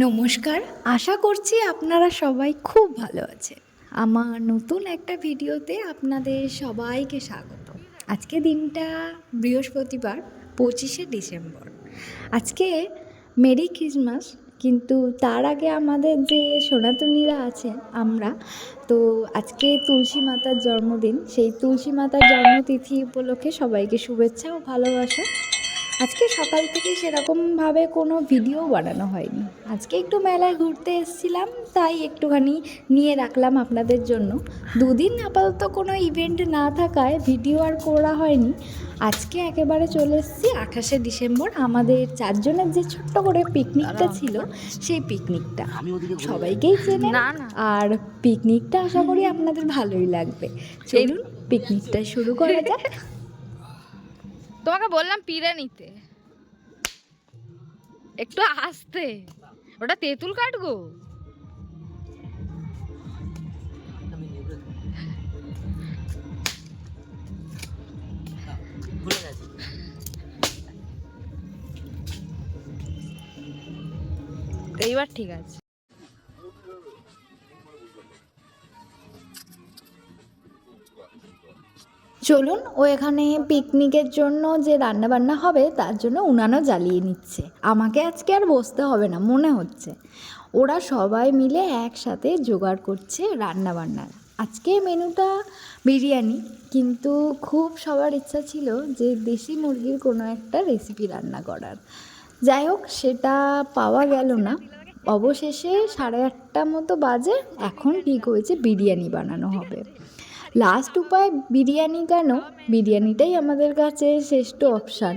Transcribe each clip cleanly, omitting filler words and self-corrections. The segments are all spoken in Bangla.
নমস্কার, আশা করছি আপনারা সবাই খুব ভালো আছেন। আমার নতুন একটা ভিডিওতে আপনাদের সবাইকে স্বাগত। আজকে দিনটা বৃহস্পতিবার, 25শে ডিসেম্বর। আজকে মেরি ক্রিসমাস, কিন্তু তার আগে আমাদের যে সনাতনীরা আছে আমরা, তো আজকে তুলসী মাতার জন্মদিন। সেই তুলসী মাতার জন্মতিথি উপলক্ষে সবাইকে শুভেচ্ছা ও ভালোবাসা। আজকে সকাল থেকে সেরকমভাবে কোনো ভিডিও বানানো হয়নি। আজকে একটু মেলায় ঘুরতে এসেছিলাম, তাই একটুখানি নিয়ে রাখলাম আপনাদের জন্য। দুদিন আপাতত কোনো ইভেন্ট না থাকায় ভিডিও আর করা হয়নি। আজকে একেবারে চলে এসেছি 28শে ডিসেম্বর, আমাদের চারজনের যে ছোট্ট করে পিকনিকটা ছিল, সেই পিকনিকটা সবাইকেই চেনে। আর পিকনিকটা আশা করি আপনাদের ভালোই লাগবে। চলুন পিকনিকটা শুরু করা যাক। তোমাকে বললাম পিড়ে নিতে, একটু আস্তে। ওটা তেঁতুল কাঠ গো। এইবার ঠিক আছে। চলুন, ও এখানে পিকনিকের জন্য যে রান্নাবান্না হবে তার জন্য উনানও জ্বালিয়ে নিচ্ছে। আমাকে আজকে আর বসতে হবে না মনে হচ্ছে। ওরা সবাই মিলে একসাথে জোগাড় করছে রান্নাবান্নার। আজকে মেনুটা বিরিয়ানি, কিন্তু খুব সবার ইচ্ছা ছিল যে দেশি মুরগির কোনো একটা রেসিপি রান্না করার। যাই হোক, সেটা পাওয়া গেল না। অবশেষে 8:30 মতো বাজে, এখন ঠিক হয়েছে বিরিয়ানি বানানো হবে। লাস্ট উপায় বিরিয়ানি কেন, বিরিয়ানিটাই আমাদের কাছে শ্রেষ্ঠ অপশান,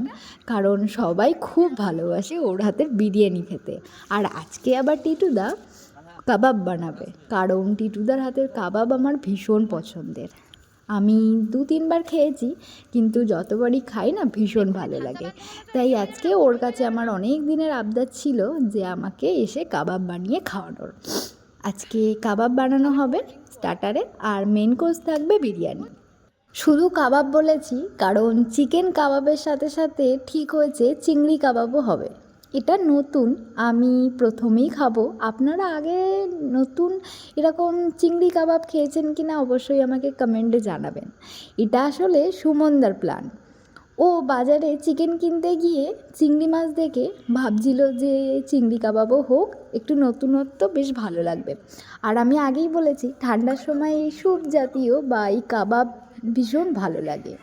কারণ সবাই খুব ভালোবাসে ওর হাতের বিরিয়ানি খেতে। আর আজকে আবার টিটুদা কাবাব বানাবে, কারণ টিটুদার হাতের কাবাব আমার ভীষণ পছন্দের। আমি 2-3 বার খেয়েছি, কিন্তু যতবারই খাই না ভীষণ ভালো লাগে। তাই আজকে ওর কাছে আমার অনেক দিনের আবদার ছিল যে আমাকে এসে কাবাব বানিয়ে খাওয়ানোর। আজকে কাবাব বানানো হবে স্টার্টারে, আর মেন কোর্স থাকবে বিরিয়ানি। শুধু কাবাব বলেছি কারণ চিকেন কাবাবের সাথে সাথে ঠিক হয়েছে চিংড়ি কাবাবও হবে। এটা নতুন, আমি প্রথমেই খাবো। আপনারা আগে নতুন এরকম চিংড়ি কাবাব খেয়েছেন কি না অবশ্যই আমাকে কমেন্টে জানাবেন। এটা আসলে সুমনদার প্ল্যান। ও বাজারে চিকেন কিনতে গিয়ে চিংড়ি মাছ দেখে ভাবছিল যে চিংড়ি কাবাবও হোক, একটু নতুনত্ব বেশ ভালো লাগবে। আর আমি আগেই বলেছি ঠান্ডার সময় এই স্যুপ জাতীয় বা এই কাবাব ভীষণ ভালো লাগে।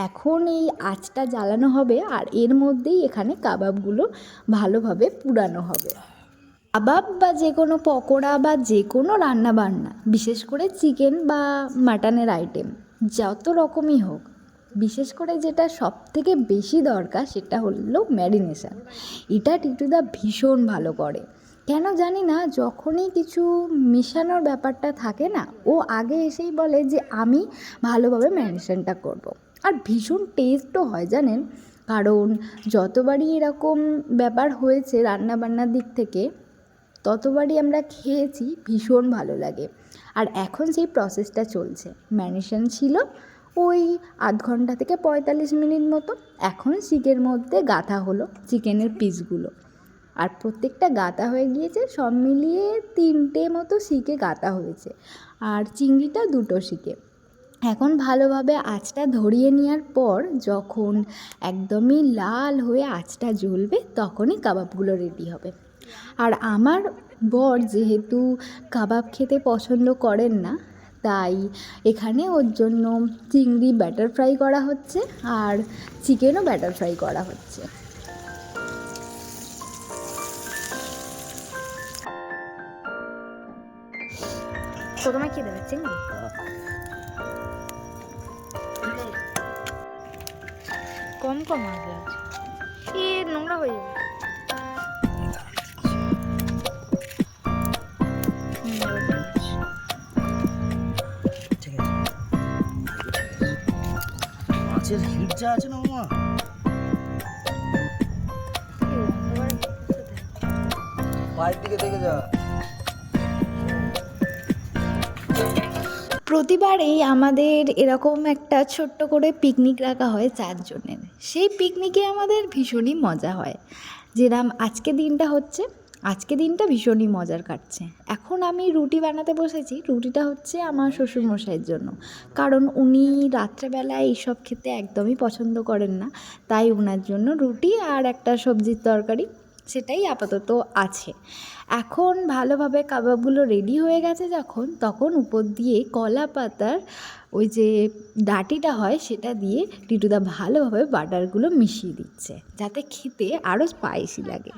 এখন এই আঁচটা জ্বালানো হবে, আর এর মধ্যেই এখানে কাবাবগুলো ভালোভাবে পুড়ানো হবে। কাবাব বা যে কোনো পকোড়া বা যে কোনো রান্নাবান্না, বিশেষ করে চিকেন বা মাটনের আইটেম যত রকমই হোক, বিশেষ করে যেটা সবথেকে বেশি দরকার সেটা হলো ম্যারিনেশন। এটা টিটুদা ভীষণ ভালো করে। কেন জানি না, যখনই কিছু মেশানোর ব্যাপারটা থাকে না, ও আগে এসেই বলে যে আমি ভালোভাবে ম্যারিনেশনটা করব। আর ভীষণ টেস্টও হয় জানেন, কারণ যতবারই এরকম ব্যাপার হয়েছে রান্নাবান্নার দিক থেকে, ততবারই আমরা খেয়েছি, ভীষণ ভালো লাগে। আর এখন সেই প্রসেসটা চলছে। ম্যারিনেশন ছিল ওই আধ ঘন্টা থেকে 45 মিনিট মতো। এখন শিকের মধ্যে গাঁথা হলো চিকেনের পিসগুলো, আর প্রত্যেকটা গাঁথা হয়ে গিয়েছে। সব মিলিয়ে 3টে মতো শিকে গাঁথা হয়েছে, আর চিংড়িটা 2টো শিকে। এখন ভালোভাবে আঁচটা ধরিয়ে নেওয়ার পর যখন একদমই লাল হয়ে আঁচটা জ্বলবে, তখনই কাবাবগুলো রেডি হবে। আর আমার বর যেহেতু কাবাব খেতে পছন্দ করেন না, তাই এখানে ওর জন্য চিংড়ি ব্যাটার ফ্রাই করা হচ্ছে, আর চিকেনও ব্যাটার ফ্রাই করা হচ্ছে। তো তোমায় কি দেবে? চিংড়ি কম কম আসবে, এ নোংরা হয়ে যাবে। ঠিক আছে, মাছের হিট যা আছে না মামা, পায়ের দিকে দেখে যা। প্রতিবারেই আমাদের এরকম একটা ছোট্ট করে পিকনিক রাখা হয় 4 জনের। সেই পিকনিকে আমাদের ভীষণই মজা হয়। যেরকম আজকে দিনটা হচ্ছে, আজকে দিনটা ভীষণই মজার কাটছে। এখন আমি রুটি বানাতে বসেছি। রুটিটা হচ্ছে আমার শ্বশুরমশাইয়ের জন্য, কারণ উনি রাত্রেবেলায় এইসব খেতে একদমই পছন্দ করেন না, তাই ওনার জন্য রুটি আর একটা সবজির তরকারি সেটাই আপাতত আছে। এখন ভালোভাবে কাবাবগুলো রেডি হয়ে গেছে যখন, তখন উপর দিয়ে কলা পাতার ওই যে ডাঁটিটা হয় সেটা দিয়ে টিটুদা ভালোভাবে বাটারগুলো মিশিয়ে দিচ্ছে, যাতে খেতে আরও স্পাইসি লাগে।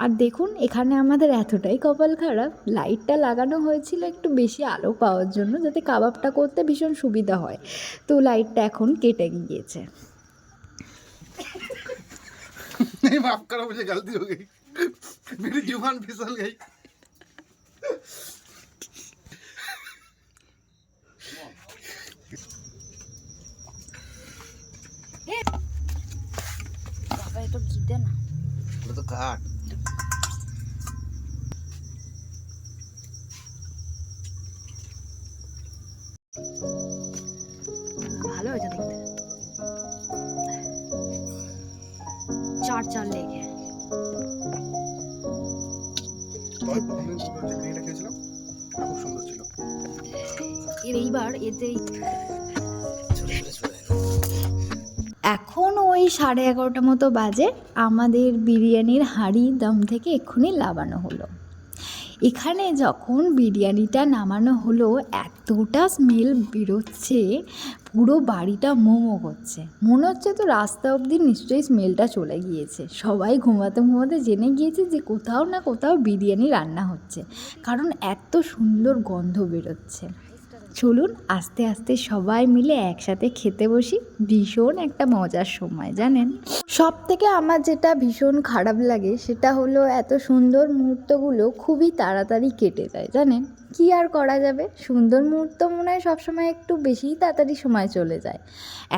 আর দেখুন এখানে আমাদের এতটাই কপাল খারাপ, লাইটটা লাগানো হয়েছিল একটু বেশি আলো পাওয়ার জন্য, যাতে কাবাবটা করতে ভীষণ সুবিধা হয়, তো লাইটটা এখন কেটে গিয়েছে। नहीं माफ करो, मुझे गलती हो गई, मेरी जुबान फिसल गई। বাবা একটু ঘি দে না। ওটা তো কাঠ। ভালো হয়েছে দেখতে, চার চার লেগে। খুব সুন্দর ছিল। এর এইবার এতে এখন ওই 11:30 মতো বাজে। আমাদের বিরিয়ানির হাঁড়ি দম থেকে এক্ষুনি নামানো হলো। এখানে যখন বিরিয়ানিটা নামানো হলো, এতটা স্মেল বেরোচ্ছে, পুরো বাড়িটা মোমো করছে। মনে হচ্ছে তো রাস্তা অবধি নিশ্চয়ই স্মেলটা চলে গিয়েছে। সবাই ঘুমাতে ঘুমাতে জেনে গিয়েছে যে কোথাও না কোথাও বিরিয়ানি রান্না হচ্ছে, কারণ এত সুন্দর গন্ধ বেরোচ্ছে। চলুন আস্তে আস্তে সবাই মিলে একসাথে খেতে বসি। ভীষণ একটা মজার সময় জানেন। সব থেকে আমার যেটা ভীষণ খারাপ লাগে সেটা হলো এত সুন্দর মুহূর্তগুলো খুবই তাড়াতাড়ি কেটে যায় জানেন। কি আর করা যাবে, সুন্দর মুহূর্ত মনে হয় সবসময় একটু বেশিই তাড়াতাড়ি সময় চলে যায়।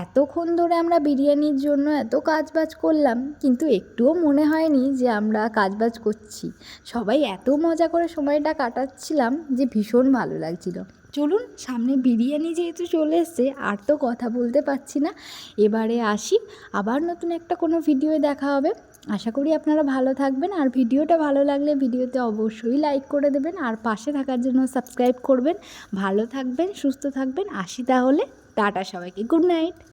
এতক্ষণ ধরে আমরা বিরিয়ানির জন্য এত কাজবাজ করলাম, কিন্তু একটুও মনে হয়নি যে আমরা কাজবাজ করছি। সবাই এত মজা করে সময়টা কাটাচ্ছিলাম যে ভীষণ ভালো লাগছিল। চলুন সামনে বিরিয়ানি যেহেতু চলে এসছে, আর তো কথা বলতে পারছি না, এবারে আসি। আবার নতুন একটা কোনো ভিডিওয়ে দেখা হবে। আশা করি আপনারা ভালো থাকবেন, আর ভিডিওটা ভালো লাগলে ভিডিওতে অবশ্যই লাইক করে দেবেন, আর পাশে থাকার জন্য সাবস্ক্রাইব করবেন। ভালো থাকবেন, সুস্থ থাকবেন। আসি তাহলে, টাটা সবাইকে, গুড নাইট।